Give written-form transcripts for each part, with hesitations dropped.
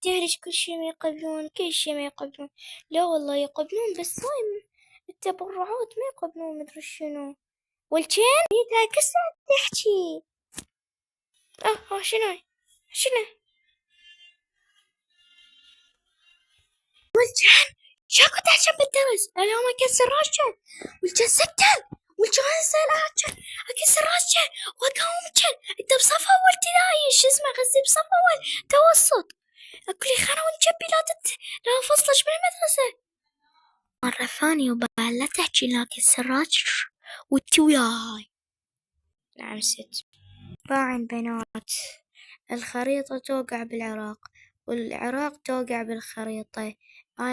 تعرف كل شي ما يقبلون، كل شي ما يقبلون. لا والله يقبلون، بس هاي التبرعات ما يقبلون مدري شنو. والجن هاي كل ساعة تحكي. شنو شنو والجن شاكو تحكي بالدرس اليوم اكسر راسه والجن سكر والجن سلاجه اكسر راسه واقوم جن انت بصف اول ابتدائي شو اسمه قصدي بصف اول توسط اقول لي خنا ونجبي لا فصلش بالمدرسة مرة ثانية وبعد لا تحكي لا كسر راسك وانتي وياي. نعم ست. باعن بنات الخريطة توقع بالعراق والعراق توقع بالخريطة.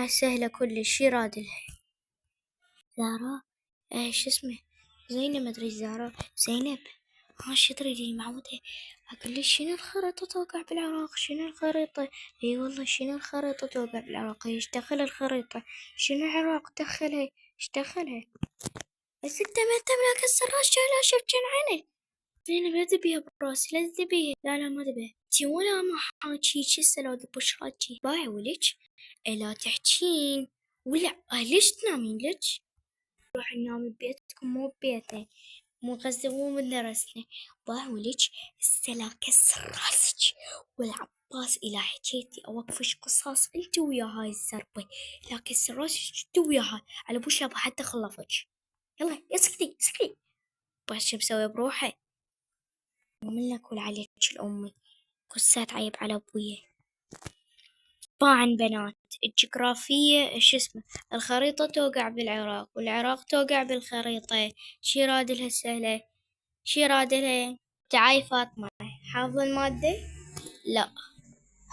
سهلة كلش شي رادلها زهراء. شو اسمه زينب مدري زهراء زينب. شو تريدين معودة أقول لك شنو الخريطة توقع بالعراق شنو الخريطة. اي والله شنو الخريطة توقع بالعراق ايش دخل الخريطة شنو العراق دخلها ايش دخلها. بس انت ما تملك السراج لا شفت عينك. زينب لا تبيها براسي لا تبيها لا ما تبيها تي ولا ما حاكي هسه لو بشراكي باعي ولك لا تحجين ولا ليش تنامين لك روح نامي ببيتكم مو ببيتنا مو قصدي مو من درسنا. باعي ولك هسه لا كسر راسك والعباس إلى حكيتي أوقفش قصاص انت ويا هاي الزربة لا كسر راسك انت وياها على بوش لابا حتى خلفك. يلا اسكتي اسكتي باش شو مسوي بروحه منك ولعليك الأمي قصات عيب على أبويه. باعن بنات الجغرافية شو اسمه الخريطة توقع بالعراق والعراق توقع بالخريطة شي رادلها سهلة شي رادلها. تعاي فاطمة حافظة المادة؟ لا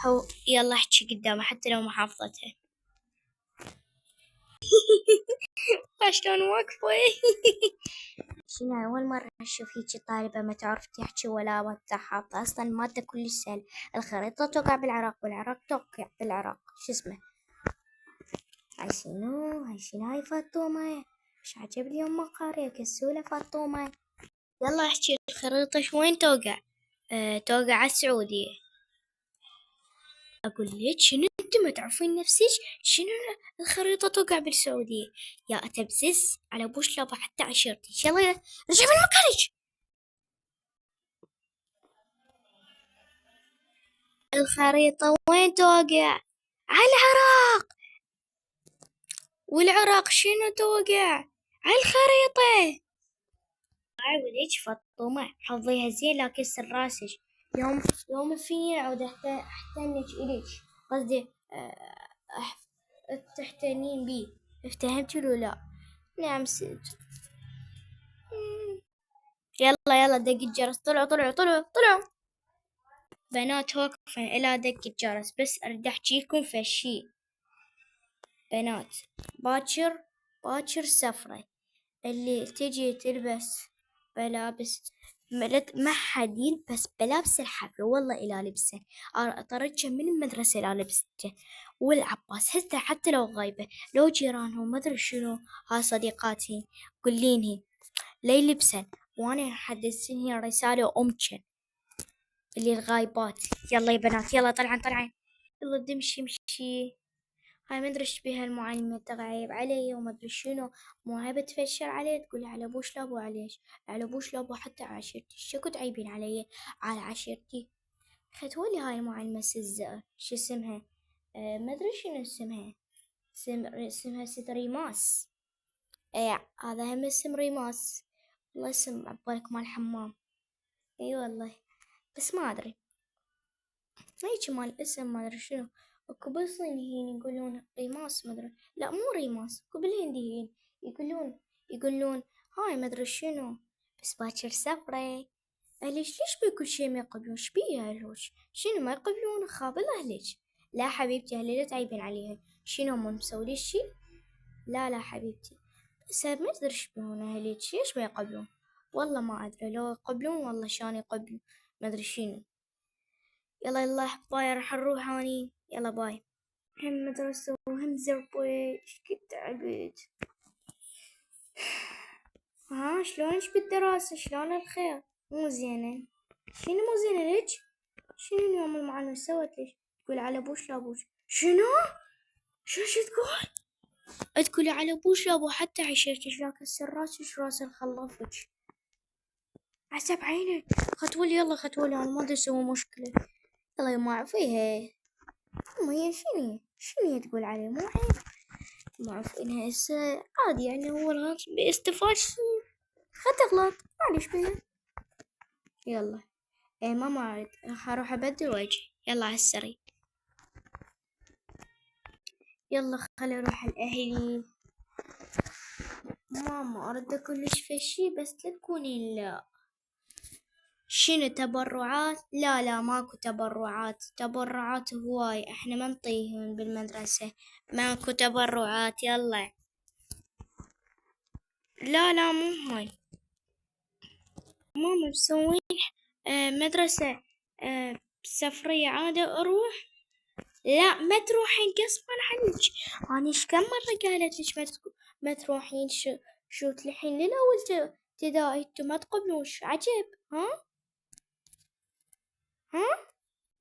هو يلا احكي قدامها حتى لو ما حافظتها. شلون واقفة. شنو أول مرة أشوف هيجي طالبة ما تعرف تحكي ولا ما حافظة أصلا المادة كلش سهل. الخريطة توقع بالعراق والعراق توقع بالعراق شو اسمه. هاي شنو هاي فاطمة مش عجب اليوم ما قارية كسولة فاطمة. يلا احكي الخريطة وين توقع. توقع على السعودية. أقول لك شنو انت ما تعرفين نفسك شنو الخريطة توقع بالسعودية يا أتبزز على بوش لابا حتى عشيرتي. يلا رجع من مكانك. الخريطة وين توقع على العراق والعراق شنو توقع على الخريطة. وليج فاطمة حظيها زين لا كسر راسك يوم فيني أعود أحتنك إليك قصدي تحتنين بي افتهمتي ولا لا. نعم ست. يلا دق الجرس طلعوا بنات وقفن إلى دق الجرس بس أريد أحكيكم فشي بنات باكر سفرة اللي تجي تلبس ملابس ما حد يلبس بلابس الحفلة والله إلى لبسه طريقة من المدرسة إلى لبسته. والعباس حتى لو غايبة لو جيرانهم ما أدري شنو ها صديقاتي قوليني لا يلبسن وأنا حدثني رسالة أمكن اللي الغايبات. يلا يا بنات يلا طلعن يلا دمشي هاي ما ادري ايش بيها المعلمة تغيب علي وما ادري شنو مو هاي بتفشل علي تقولي على بوش لابو عليش على بوش لابو حتى عشيرتي شكو تعيبين علي على عشيرتي. ختولي هاي المعلمة سزة شو اسمها ما ادري شنو اسمها اسمها ست ريماس. هذا هم اسم ريماس والله اسم عبالك مال حمام. اي والله بس ما ادري ما يجي مال اسم ما ادري شنو. اكو بالصينيين يقولون ريماس ما ادري لا مو ريماس اكو بالهنديين يقولون هاي ما ادري شنو. بس باكر سفرة اهلك ليش بكل شي ما يقبلون شبيه اهلك شنو ما يقبلون خابل اهلك. لا حبيبتي اهلي لا تعيبين عليها شنو هم مسوي شي. لا حبيبتي بس ما ادري شبيهون اهلك ليش ما يقبلون والله ما ادري لو يقبلون والله شان يقبلون ما ادري شنو. يلا باي راح نروح هاني يلا باي. هم مدرسة وهم زربوي ايش كنت تعبت. شلونش بالدراسة شلون الخير مو زينة. شنو مو زينة ليش شنو اليوم المعلم سوت ليش تقول على بوش لا بوش. شنو شو تقول؟ تقولي على بوش لا بو حتى عشيرتك لا كسر راسك راس الخلافك. عسب عينك. خطولي يلا خطولي انا ما ادري اسوي مشكلة. يلا ما اعرفيها. ما هي شنو تقول عليه مو عيب. ما عارفينها هسه عادي يعني هو باستفاش تغلط معليش بيها. يلا ايه ما اريد راح اروح ابدل واجي. يلا عالسريع. يلا خلي اروح لاهلي. ماما ارد كلش في شي بس لا تكونين لا. شنو تبرعات؟ لا ماكو تبرعات هواي احنا ما نطيهن بالمدرسة. ماكو تبرعات يلا. لا مو هاي. ماما مسوين مدرسة سفرية عادة اروح. لا ما تروحين غصبا عنك. اني ايش كم مرة قالت لك ما تروحين شو تلحين للأول ابتدائي انتو ما تقبلوش عجب. ها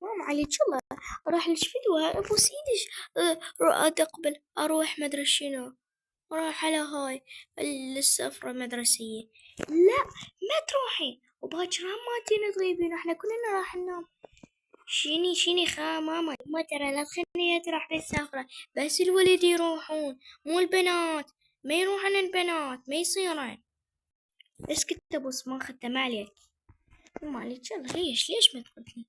ماما عليك الله اروح لك فدوة ابوس ايدك. اقبل اروح مدري شنو. اروح على هاي السفرة المدرسية. لا ما تروحين وباكر ما تجينا تغيبين احنا كلنا راح ننام. شيني ماما ما ترى لا تخليها تروح بالسفرة بس الولد يروحون مو البنات. ما يروحن البنات ما يصيرن. اسكت ابوس ما اخذته ما عليك. ما عليك يلا ليش ما تقبلين؟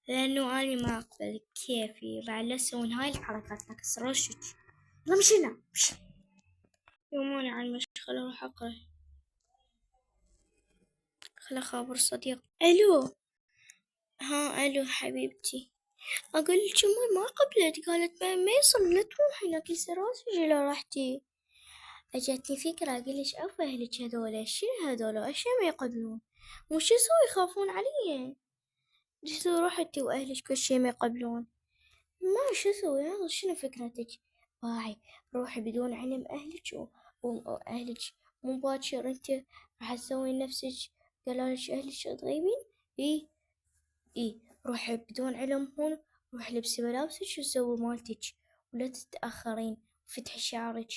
لانه اني ما اقبل كيفي بعد لا تسوون هاي الحركات لك سرشك. يلا مشينا يوموني على المشي. خل اروح اقرا. خل اخابر صديق. الو. ها الو حبيبتي. اقول لك امي ما قبلت قالت ما يصير لا تروحي لك يصير راسك لا رحتي. اجتني فكرة اقول لك اف اهلك هذول شنو هذول اشياء ما يقبلون وش يسوي يخافون علي. شو روحتي واهلك كل شي ما يقبلون. ما شو اسوي هذا شنو فكرتك. باعي روحي بدون علم اهلك واهلك مو باكر انت راح تسوين نفسك قالولك اهلك تغيبين. اي روحي بدون علم هون. روحي لبسي ملابسك وسوي مالتك ولا تتأخرين وفتحي شعرك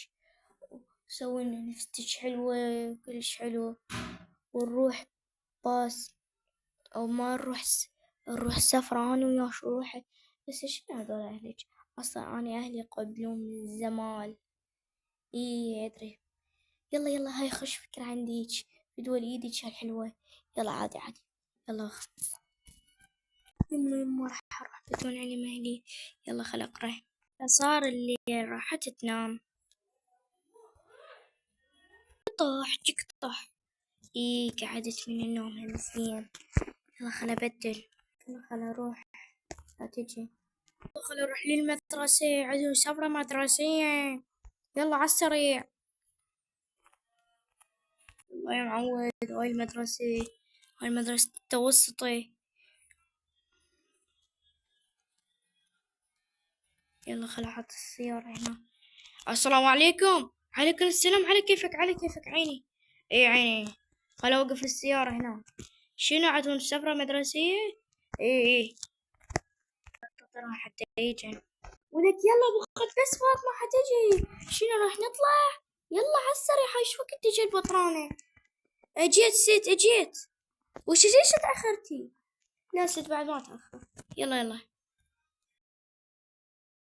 وسوي نفسك حلوة كلش حلو ونروح باص أو ما نروح سفرة أنا وياك روحي. بس شنو هذول أهلك أصلا أنا أهلي يقبلون من زمان. إي أدري. يلا هاي خش فكرة عنديك بدول إيدك هالحلوة. يلا عادي يلا يما راح أروح بدون علم أهلي. يلا خل أقرأ. صار الليل راحت تنام. تقطح. إي قعدت من النوم هالزين. يلا خل أبدل. يلا خل أروح لا تجي. خل أروح للمدرسة عندهم سفرة مدرسية. يلا عالسريع. الله يا معود هاي المدرسة التوسطي. يلا خل أحط السيارة هنا. السلام عليكم. عليكم السلام. على كيفك عيني. اي عيني. خل أوقف السيارة هنا. شنو عندهم سفرة مدرسية؟ اي راح حتى يجن. ولك يلا بخت بس فاطمة حتجي. شنو راح نطلع؟ يلا عالسريع ايش وقت تجي البطرانة؟ اجيت ست اجيت. وش ليش تأخرتي؟ لا ست بعد ما تأخر. يلا